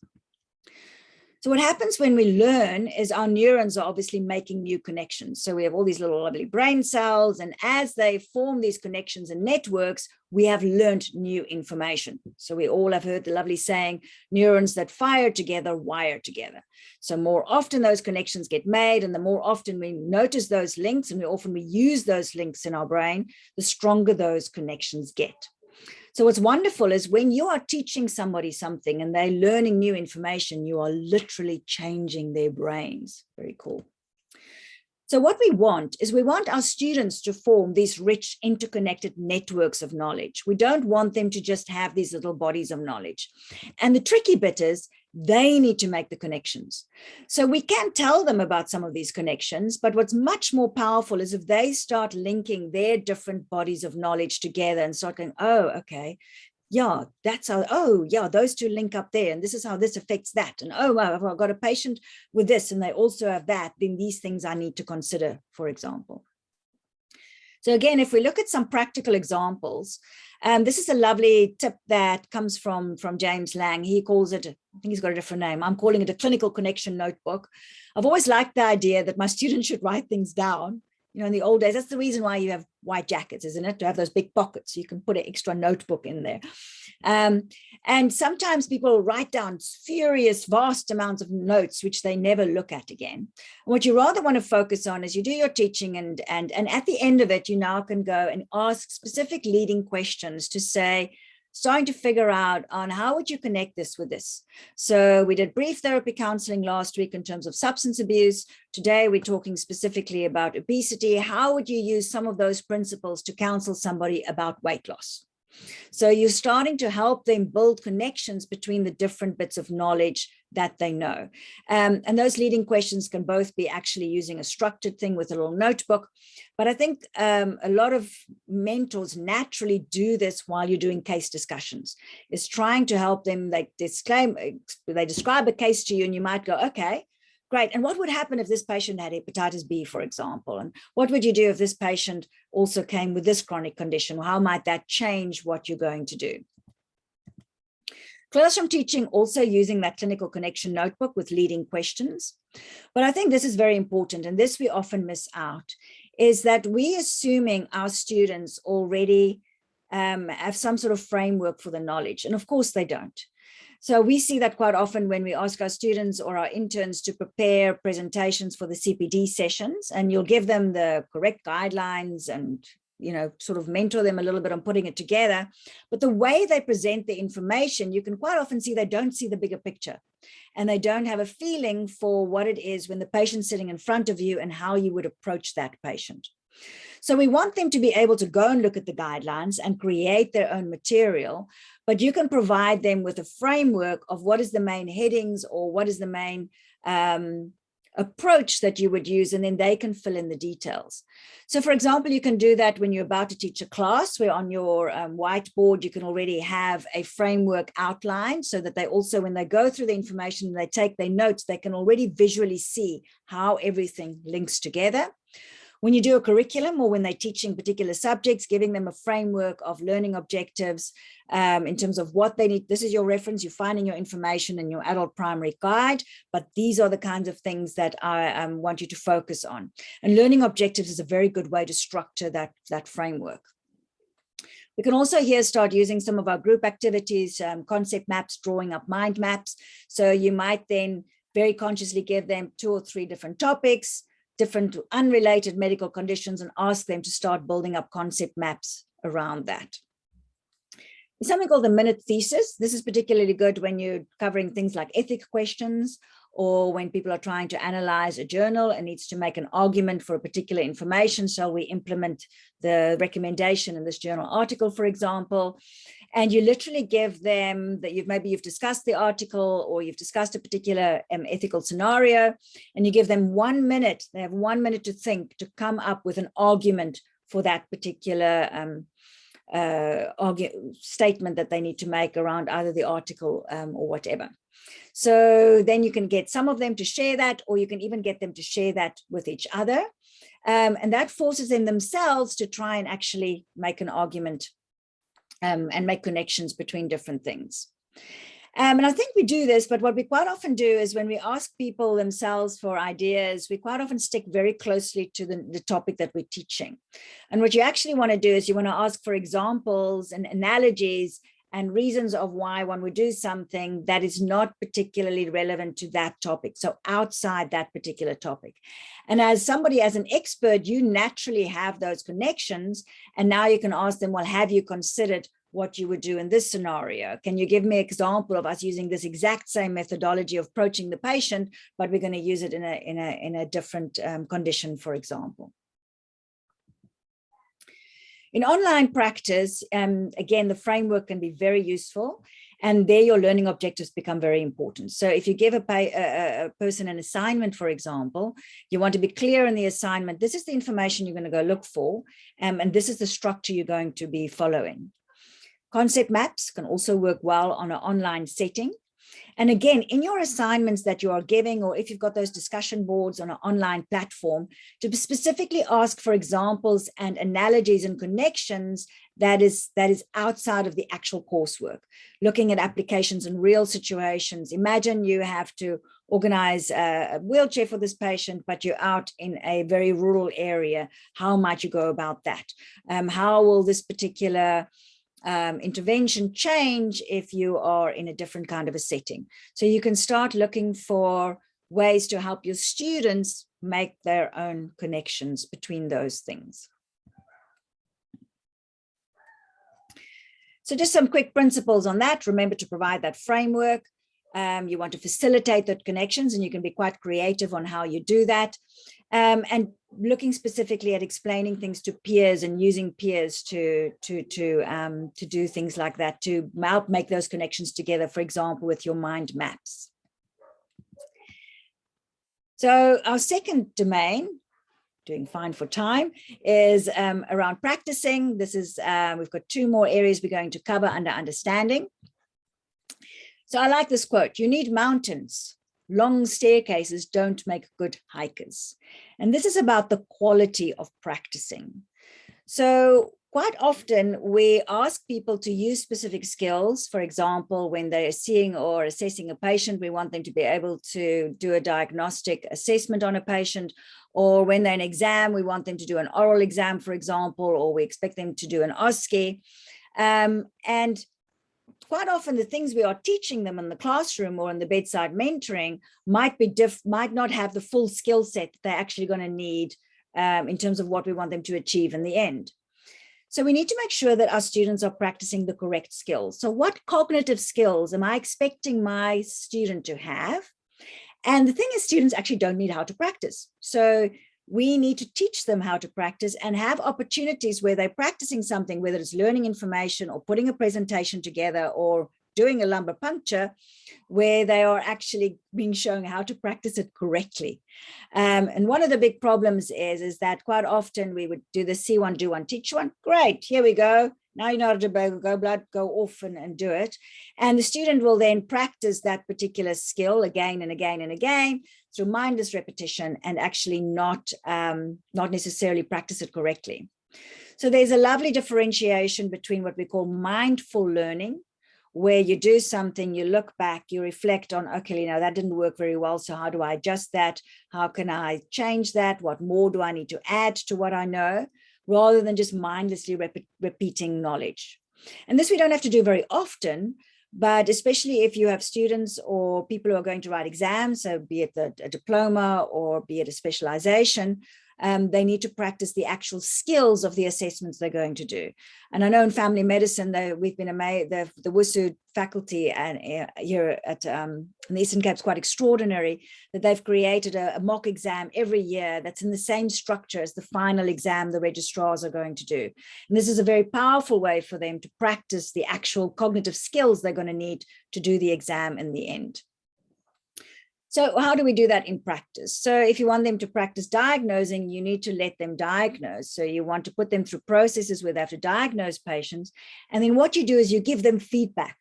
So what happens when we learn is our neurons are obviously making new connections. So we have all these little lovely brain cells, and as they form these connections and networks, we have learned new information. So we all have heard the lovely saying, neurons that fire together, wire together. So more often those connections get made, and the more often we notice those links, and we use those links in our brain, the stronger those connections get. So what's wonderful is when you are teaching somebody something and they're learning new information, you are literally changing their brains. Very cool. So what we want our students to form these rich interconnected networks of knowledge. We don't want them to just have these little bodies of knowledge. And the tricky bit is they need to make the connections. So we can tell them about some of these connections, but what's much more powerful is if they start linking their different bodies of knowledge together and start going, oh, okay, yeah, that's how, oh, yeah, those two link up there, and this is how this affects that. And oh, wow, if I've got a patient with this and they also have that, then these things I need to consider, for example. So again, if we look at some practical examples, this is a lovely tip that comes from James Lang. He calls it, I think he's got a different name. I'm calling it a clinical connection notebook. I've always liked the idea that my students should write things down. You know, in the old days, that's the reason why you have white jackets, isn't it? To have those big pockets, you can put an extra notebook in there. And sometimes people write down furious, vast amounts of notes, which they never look at again. And what you rather want to focus on is you do your teaching, and at the end of it, you now can go and ask specific leading questions to say, starting to figure out on how would you connect this with this. So we did brief therapy counseling last week in terms of substance abuse. Today, we're talking specifically about obesity. How would you use some of those principles to counsel somebody about weight loss? So you're starting to help them build connections between the different bits of knowledge that they know. And those leading questions can both be actually using a structured thing with a little notebook. But I think a lot of mentors naturally do this while you're doing case discussions, is trying to help them. They describe a case to you, and you might go, okay, great. And what would happen if this patient had hepatitis B, for example? And what would you do if this patient also came with this chronic condition? How might that change what you're going to do? Classroom teaching, also using that clinical connection notebook with leading questions. But I think this is very important, and this we often miss out, is that we assuming our students already have some sort of framework for the knowledge. And of course they don't. So we see that quite often when we ask our students or our interns to prepare presentations for the CPD sessions, and you'll give them the correct guidelines and, you know, sort of mentor them a little bit on putting it together. But the way they present the information, you can quite often see they don't see the bigger picture, and they don't have a feeling for what it is when the patient's sitting in front of you and how you would approach that patient. So we want them to be able to go and look at the guidelines and create their own material, but you can provide them with a framework of what is the main headings or what is the main approach that you would use, and then they can fill in the details. So for example, you can do that when you're about to teach a class, where on your whiteboard, you can already have a framework outlined, so that they also, when they go through the information and they take their notes, they can already visually see how everything links together. When you do a curriculum, or when they're teaching particular subjects, giving them a framework of learning objectives in terms of what they need. This is your reference. You're finding your information in your adult primary guide, but these are the kinds of things that I want you to focus on. And learning objectives is a very good way to structure that framework. We can also here start using some of our group activities, concept maps, drawing up mind maps. So you might then very consciously give them 2 or 3 different topics, different unrelated medical conditions, and ask them to start building up concept maps around that. There's something called the minute thesis. This is particularly good when you're covering things like ethics questions, or when people are trying to analyze a journal and needs to make an argument for a particular information. So we implement the recommendation in this journal article, for example. And you literally give them that maybe you've discussed the article, or you've discussed a particular ethical scenario, and you give them 1 minute. They have 1 minute to think, to come up with an argument for that particular statement that they need to make around either the article or whatever. So then you can get some of them to share that, or you can even get them to share that with each other. And that forces them themselves to try and actually make an argument and make connections between different things. And I think we do this, but what we quite often do is when we ask people themselves for ideas, we quite often stick very closely to the topic that we're teaching. And what you actually want to do is you want to ask for examples and analogies and reasons of why one would do something that is not particularly relevant to that topic, so outside that particular topic. And as somebody, as an expert, you naturally have those connections, and now you can ask them, well, have you considered what you would do in this scenario? Can you give me an example of us using this exact same methodology of approaching the patient, but we're going to use it in a different condition, for example? In online practice, again, the framework can be very useful, and there your learning objectives become very important. So if you give a person an assignment, for example, you want to be clear in the assignment. This is the information you're going to go look for, and this is the structure you're going to be following. Concept maps can also work well on an online setting. And again, in your assignments that you are giving, or if you've got those discussion boards on an online platform, to specifically ask for examples and analogies and connections that is outside of the actual coursework, looking at applications in real situations. Imagine you have to organize a wheelchair for this patient, but you're out in a very rural area. How might you go about that? How will this particular intervention change if you are in a different kind of a setting? So you can start looking for ways to help your students make their own connections between those things. So just some quick principles on that. Remember to provide that framework. You want to facilitate the connections, and you can be quite creative on how you do that. And looking specifically at explaining things to peers and using peers to do things like that, to help make those connections together, for example, with your mind maps. So our second domain, doing fine for time, is around practicing. This is, we've got two more areas we're going to cover under understanding. So I like this quote: "You need mountains. Long staircases don't make good hikers." And this is about the quality of practicing. So quite often we ask people to use specific skills. For example, when they're seeing or assessing a patient, we want them to be able to do a diagnostic assessment on a patient, or when they're in exam, we want them to do an oral exam, for example, or we expect them to do an OSCE. And quite often the things we are teaching them in the classroom or in the bedside mentoring might not have the full skill set that they're actually going to need in terms of what we want them to achieve in the end. So we need to make sure that our students are practicing the correct skills. So what cognitive skills am I expecting my student to have? And the thing is, students actually don't need how to practice. So we need to teach them how to practice and have opportunities where they're practicing something, whether it's learning information or putting a presentation together or doing a lumbar puncture, where they are actually being shown how to practice it correctly. And one of the big problems is that quite often we would do the see one, do one, teach one. Great, here we go. Now you know how to go off and do it. And the student will then practice that particular skill again and again and again through mindless repetition, and actually not necessarily practice it correctly. So there's a lovely differentiation between what we call mindful learning, where you do something, you look back, you reflect on, okay, you know, that didn't work very well. So how do I adjust that? How can I change that? What more do I need to add to what I know? Rather than just mindlessly repeating knowledge. And this we don't have to do very often, but especially if you have students or people who are going to write exams, so be it a diploma or be it a specialization, they need to practice the actual skills of the assessments they're going to do. And I know in family medicine, we've been amazed, the WUSU faculty and here at the Eastern Cape is quite extraordinary, that they've created a mock exam every year that's in the same structure as the final exam the registrars are going to do. And this is a very powerful way for them to practice the actual cognitive skills they're going to need to do the exam in the end. So how do we do that in practice? So if you want them to practice diagnosing, you need to let them diagnose. So you want to put them through processes where they have to diagnose patients. And then what you do is you give them feedback.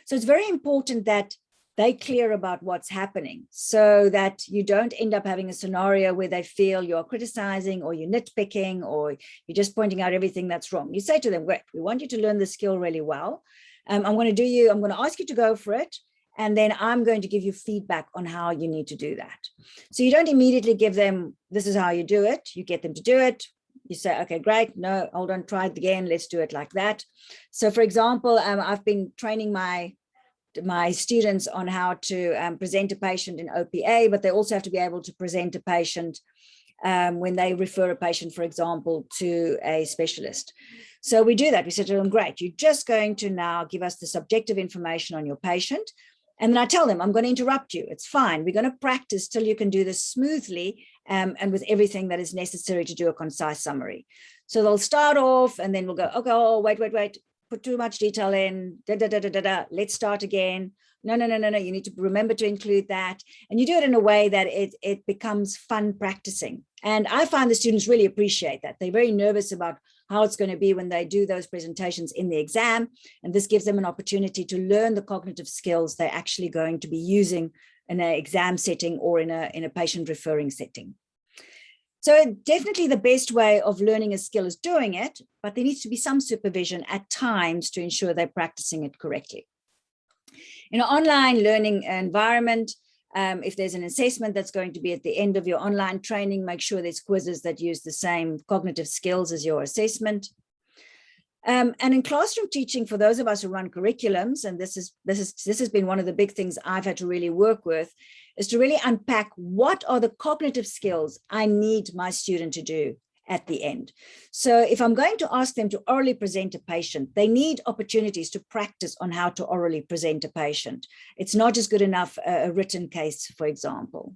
So it's very important that they're clear about what's happening, so that you don't end up having a scenario where they feel you're criticizing or you're nitpicking or you're just pointing out everything that's wrong. You say to them, great, we want you to learn the skill really well. I'm going to ask you to go for it. And then I'm going to give you feedback on how you need to do that. So you don't immediately give them, this is how you do it. You get them to do it. You say, okay, great. No, hold on, try it again. Let's do it like that. So for example, I've been training my students on how to present a patient in OPA, but they also have to be able to present a patient when they refer a patient, for example, to a specialist. So we do that. We say to them, great, you're just going to now give us the subjective information on your patient. And then I tell them, I'm going to interrupt you. It's fine. We're going to practice till you can do this smoothly and with everything that is necessary to do a concise summary. So they'll start off and then we'll go, okay, oh, wait, put too much detail in, let's start again. No, you need to remember to include that. And you do it in a way that it becomes fun practicing. And I find the students really appreciate that. They're very nervous about how it's going to be when they do those presentations in the exam. And this gives them an opportunity to learn the cognitive skills they're actually going to be using in an exam setting or in a patient referring setting. So definitely the best way of learning a skill is doing it, but there needs to be some supervision at times to ensure they're practicing it correctly. In an online learning environment, if there's an assessment that's going to be at the end of your online training, make sure there's quizzes that use the same cognitive skills as your assessment. And in classroom teaching, for those of us who run curriculums, and this has been one of the big things I've had to really work with, is to really unpack what are the cognitive skills I need my student to do at the end. So if I'm going to ask them to orally present a patient, they need opportunities to practice on how to orally present a patient. It's not just good enough a written case, for example.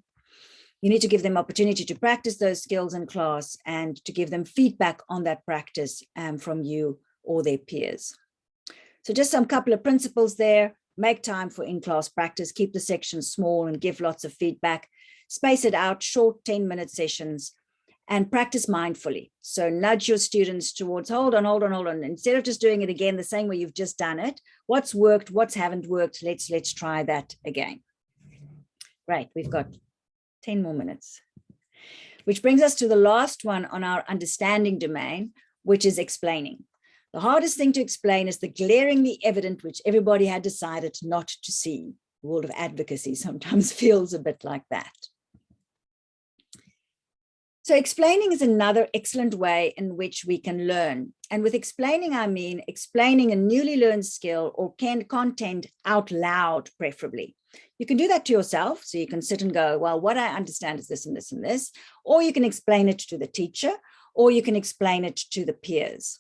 You need to give them opportunity to practice those skills in class and to give them feedback on that practice from you or their peers. So just some couple of principles there. Make time for in-class practice, keep the sections small and give lots of feedback, space it out, short 10-minute sessions, and practice mindfully. So nudge your students towards, hold on. Instead of just doing it again the same way you've just done it, what's worked, what's haven't worked, let's try that again. Right, we've got 10 more minutes. Which brings us to the last one on our understanding domain, which is explaining. The hardest thing to explain is the glaringly evident which everybody had decided not to see. The world of advocacy sometimes feels a bit like that. So explaining is another excellent way in which we can learn. And with explaining, I mean explaining a newly learned skill or content out loud, preferably. You can do that to yourself. So you can sit and go, well, what I understand is this and this and this, or you can explain it to the teacher, or you can explain it to the peers.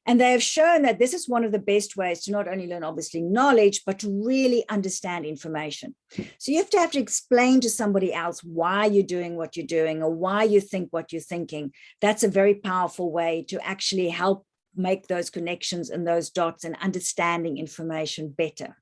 And they have shown that this is one of the best ways to not only learn, obviously, knowledge, but to really understand information. So you have to explain to somebody else why you're doing what you're doing or why you think what you're thinking. That's a very powerful way to actually help make those connections and those dots and understanding information better.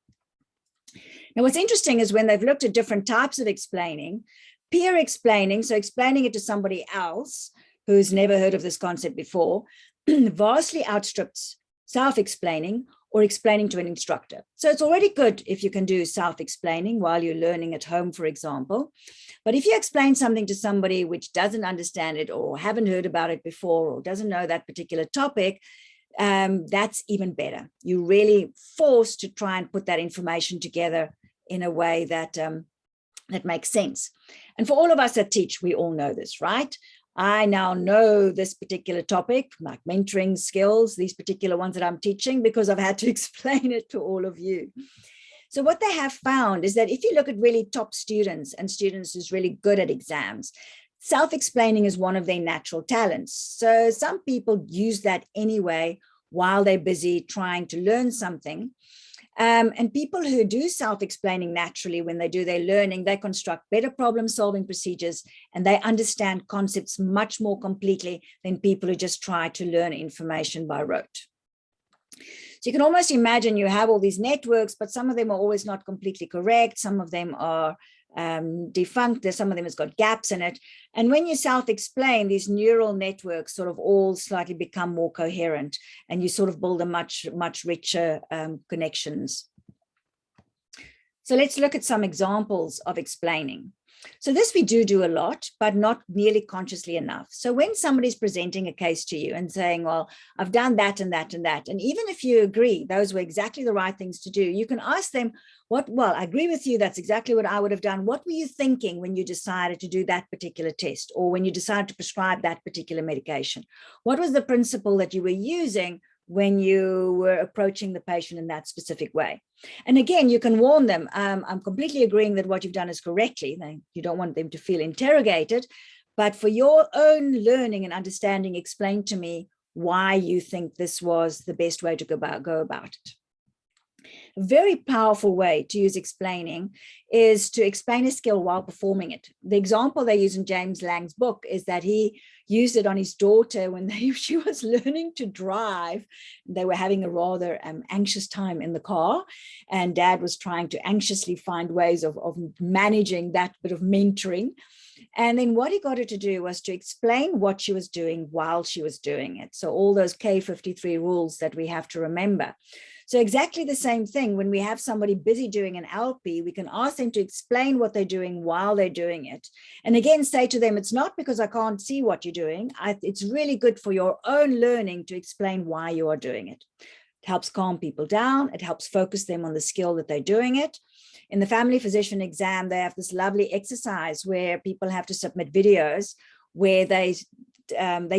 Now, what's interesting is when they've looked at different types of explaining, peer explaining, so explaining it to somebody else who's never heard of this concept before, vastly outstrips self-explaining or explaining to an instructor. So it's already good if you can do self-explaining while you're learning at home, for example. But if you explain something to somebody which doesn't understand it or haven't heard about it before or doesn't know that particular topic, that's even better. You're really forced to try and put that information together in a way that, that makes sense. And for all of us that teach, we all know this, right? I now know this particular topic, like mentoring skills, these particular ones that I'm teaching, because I've had to explain it to all of you. So what they have found is that if you look at really top students and students who's really good at exams, self-explaining is one of their natural talents. So some people use that anyway while they're busy trying to learn something. And people who do self-explaining naturally when they do their learning, they construct better problem-solving procedures and they understand concepts much more completely than people who just try to learn information by rote. So you can almost imagine you have all these networks, but some of them are always not completely correct. Some of them are defunct. There's some of them has got gaps in it. And when you self-explain, these neural networks sort of all slightly become more coherent and you sort of build a much richer connections. So let's look at some examples of explaining. So this we do a lot, but not nearly consciously enough. So when somebody's presenting a case to you and saying, well, I've done that and that and that, and even if you agree those were exactly the right things to do, you can ask them, well, I agree with you, that's exactly what I would have done. What were you thinking when you decided to do that particular test or when you decided to prescribe that particular medication? What was the principle that you were using when you were approaching the patient in that specific way? And again, you can warn them, I'm completely agreeing that what you've done is correctly. You don't want them to feel interrogated, but for your own learning and understanding, explain to me why you think this was the best way to go about it. A very powerful way to use explaining is to explain a skill while performing it. The example they use in James Lang's book is that he used it on his daughter when she was learning to drive. They were having a rather anxious time in the car, and Dad was trying to anxiously find ways of managing that bit of mentoring. And then what he got her to do was to explain what she was doing while she was doing it. So all those K53 rules that we have to remember. So exactly the same thing, when we have somebody busy doing an LP, we can ask them to explain what they're doing while they're doing it. And again, say to them, it's not because I can't see what you're doing. It's really good for your own learning to explain why you are doing it. It helps calm people down. It helps focus them on the skill that they're doing it. In the family physician exam, they have this lovely exercise where people have to submit videos where they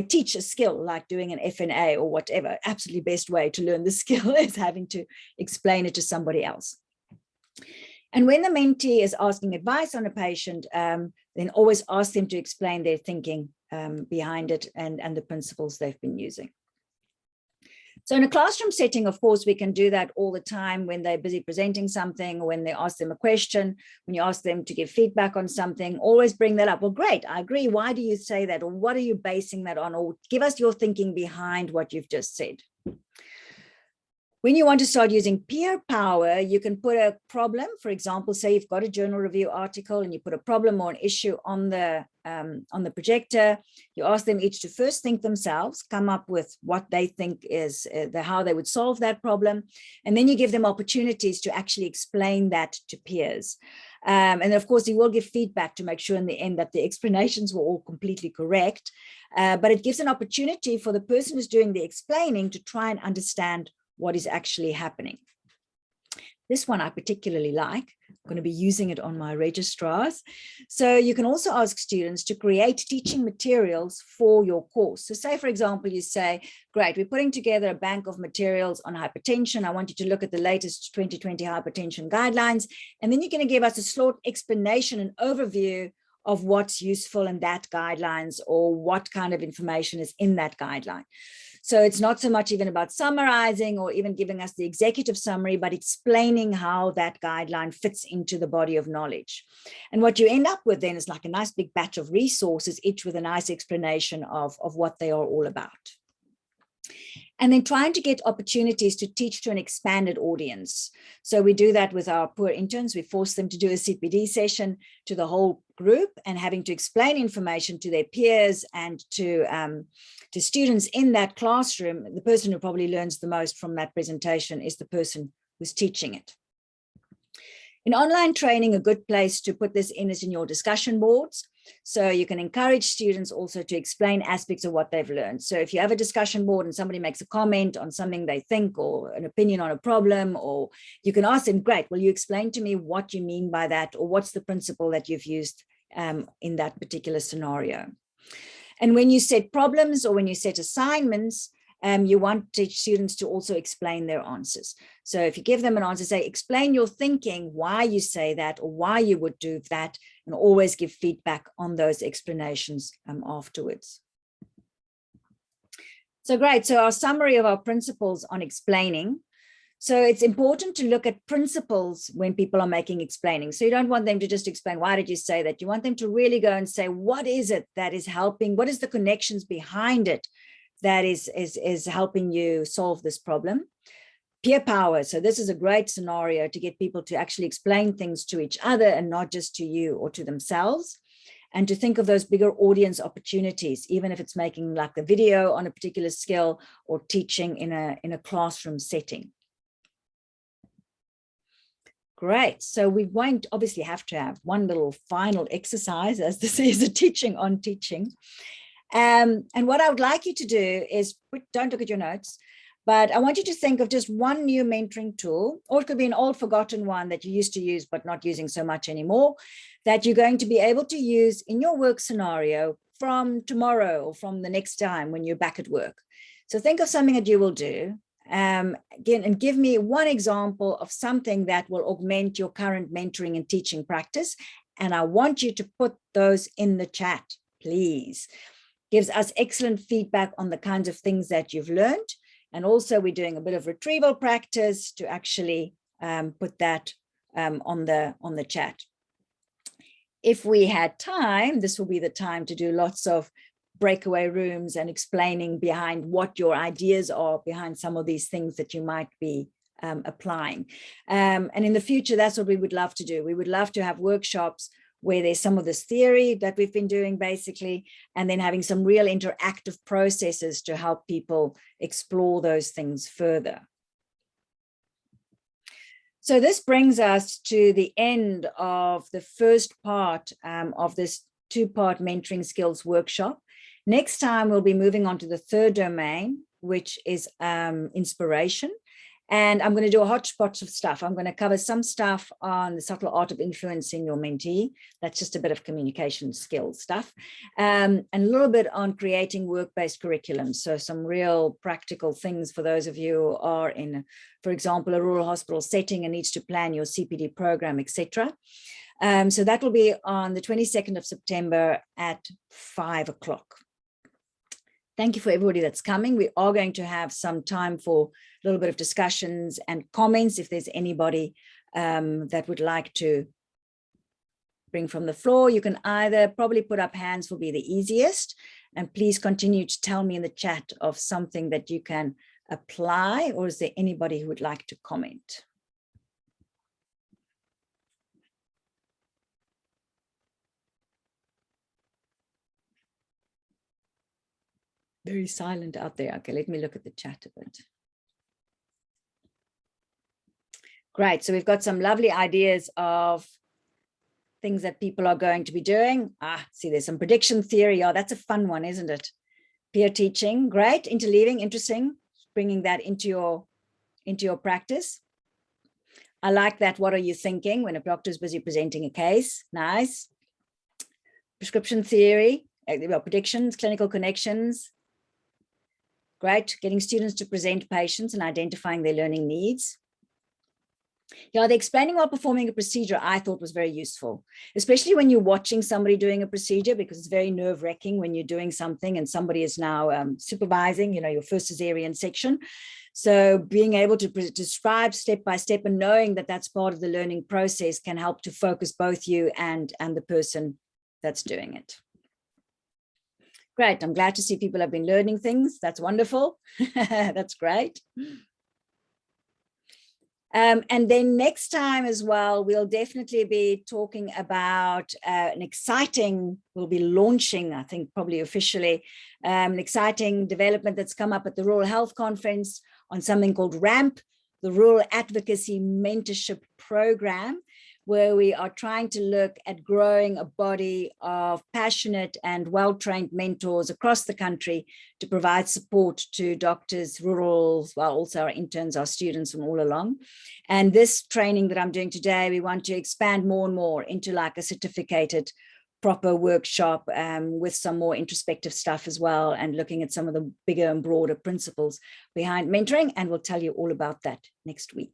teach a skill like doing an FNA or whatever. Absolutely best way to learn the skill is having to explain it to somebody else. And when the mentee is asking advice on a patient, then always ask them to explain their thinking behind it and the principles they've been using. So in a classroom setting, of course, we can do that all the time when they're busy presenting something, or when they ask them a question, when you ask them to give feedback on something, always bring that up. Well, great, I agree. Why do you say that? Or what are you basing that on? Or give us your thinking behind what you've just said. When you want to start using peer power, you can put a problem, for example, say you've got a journal review article and you put a problem or an issue on the projector. You ask them each to first think themselves, come up with what they think is how they would solve that problem. And then you give them opportunities to actually explain that to peers. And of course, you will give feedback to make sure in the end that the explanations were all completely correct. But it gives an opportunity for the person who's doing the explaining to try and understand what is actually happening. This one I particularly like. I'm going to be using it on my registrars. So you can also ask students to create teaching materials for your course. So say, for example, you say, great, we're putting together a bank of materials on hypertension. I want you to look at the latest 2020 hypertension guidelines. And then you're going to give us a short explanation and overview of what's useful in that guidelines or what kind of information is in that guideline. So it's not so much even about summarizing or even giving us the executive summary, but explaining how that guideline fits into the body of knowledge. And what you end up with then is like a nice big batch of resources, each with a nice explanation of what they are all about. And then trying to get opportunities to teach to an expanded audience. So we do that with our poor interns. We force them to do a CPD session to the whole group and having to explain information to their peers and to students in that classroom. The person who probably learns the most from that presentation is the person who's teaching it. In online training, a good place to put this in is in your discussion boards. So you can encourage students also to explain aspects of what they've learned. So if you have a discussion board and somebody makes a comment on something they think or an opinion on a problem, or you can ask them, great, will you explain to me what you mean by that, or what's the principle that you've used in that particular scenario. And when you set problems or when you set assignments, you want students to also explain their answers. So if you give them an answer, say, explain your thinking, why you say that, or why you would do that, and always give feedback on those explanations afterwards. So great. So our summary of our principles on explaining. So it's important to look at principles when people are making explaining. So you don't want them to just explain, why did you say that? You want them to really go and say, what is it that is helping? What is the connections behind it that is helping you solve this problem? Peer power. So this is a great scenario to get people to actually explain things to each other and not just to you or to themselves. And to think of those bigger audience opportunities, even if it's making like the video on a particular skill or teaching in a classroom setting. Great. So we won't obviously have to have one little final exercise, as this is a teaching on teaching. And what I would like you to do is, don't look at your notes, but I want you to think of just one new mentoring tool, or it could be an old forgotten one that you used to use, but not using so much anymore, that you're going to be able to use in your work scenario from tomorrow or from the next time when you're back at work. So think of something that you will do. Again, and give me one example of something that will augment your current mentoring and teaching practice. And I want you to put those in the chat, please. Gives us excellent feedback on the kinds of things that you've learned. And also we're doing a bit of retrieval practice to actually put that on the chat. If we had time, this will be the time to do lots of breakaway rooms and explaining behind what your ideas are behind some of these things that you might be applying. And in the future, that's what we would love to do. We would love to have workshops where there's some of this theory that we've been doing basically, and then having some real interactive processes to help people explore those things further. So this brings us to the end of the first part of this two-part mentoring skills workshop. Next time, we'll be moving on to the third domain, which is inspiration. And I'm going to do a hodgepodge of stuff. I'm going to cover some stuff on the subtle art of influencing your mentee. That's just a bit of communication skills stuff. And a little bit on creating work-based curriculum. So some real practical things for those of you who are in, for example, a rural hospital setting and needs to plan your CPD program, etc. So that will be on the 22nd of September at 5 o'clock. Thank you for everybody that's coming. We are going to have some time for a little bit of discussions and comments if there's anybody that would like to bring from the floor. You can either probably put up hands will be the easiest, and please continue to tell me in the chat of something that you can apply, or is there anybody who would like to comment? Very silent out there. Okay, let me look at the chat a bit. Great, so we've got some lovely ideas of things that people are going to be doing. See, there's some prediction theory. Oh, that's a fun one, isn't it? Peer teaching, great. Interleaving, interesting. Bringing that into your practice. I like that. What are you thinking when a doctor is busy presenting a case? Nice. Prescription theory, predictions, clinical connections. Great, getting students to present patients and identifying their learning needs. Yeah, the explaining while performing a procedure I thought was very useful, especially when you're watching somebody doing a procedure, because it's very nerve-wracking when you're doing something and somebody is now supervising, you know, your first cesarean section. So being able to describe step by step and knowing that that's part of the learning process can help to focus both you and the person that's doing it. Great. I'm glad to see people have been learning things. That's wonderful. That's great. And then next time as well, we'll definitely be talking about we'll be launching, I think probably officially, an exciting development that's come up at the Rural Health Conference on something called RAMP, the Rural Advocacy Mentorship Program, where we are trying to look at growing a body of passionate and well-trained mentors across the country to provide support to doctors, rural, well, also our interns, our students from all along. And this training that I'm doing today, we want to expand more and more into like a certificated proper workshop with some more introspective stuff as well, and looking at some of the bigger and broader principles behind mentoring. And we'll tell you all about that next week.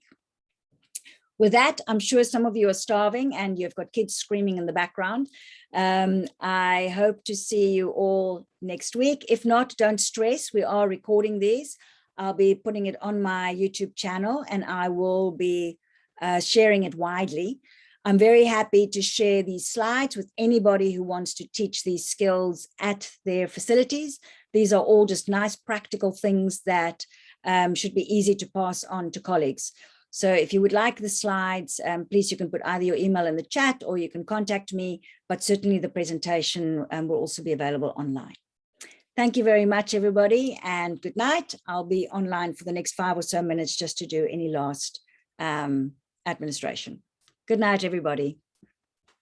With that, I'm sure some of you are starving and you've got kids screaming in the background. I hope to see you all next week. If not, don't stress. We are recording these. I'll be putting it on my YouTube channel and I will be sharing it widely. I'm very happy to share these slides with anybody who wants to teach these skills at their facilities. These are all just nice practical things that should be easy to pass on to colleagues. So if you would like the slides, please, you can put either your email in the chat or you can contact me, but certainly the presentation will also be available online. Thank you very much, everybody, and good night. I'll be online for the next 5 or so minutes just to do any last administration. Good night, everybody.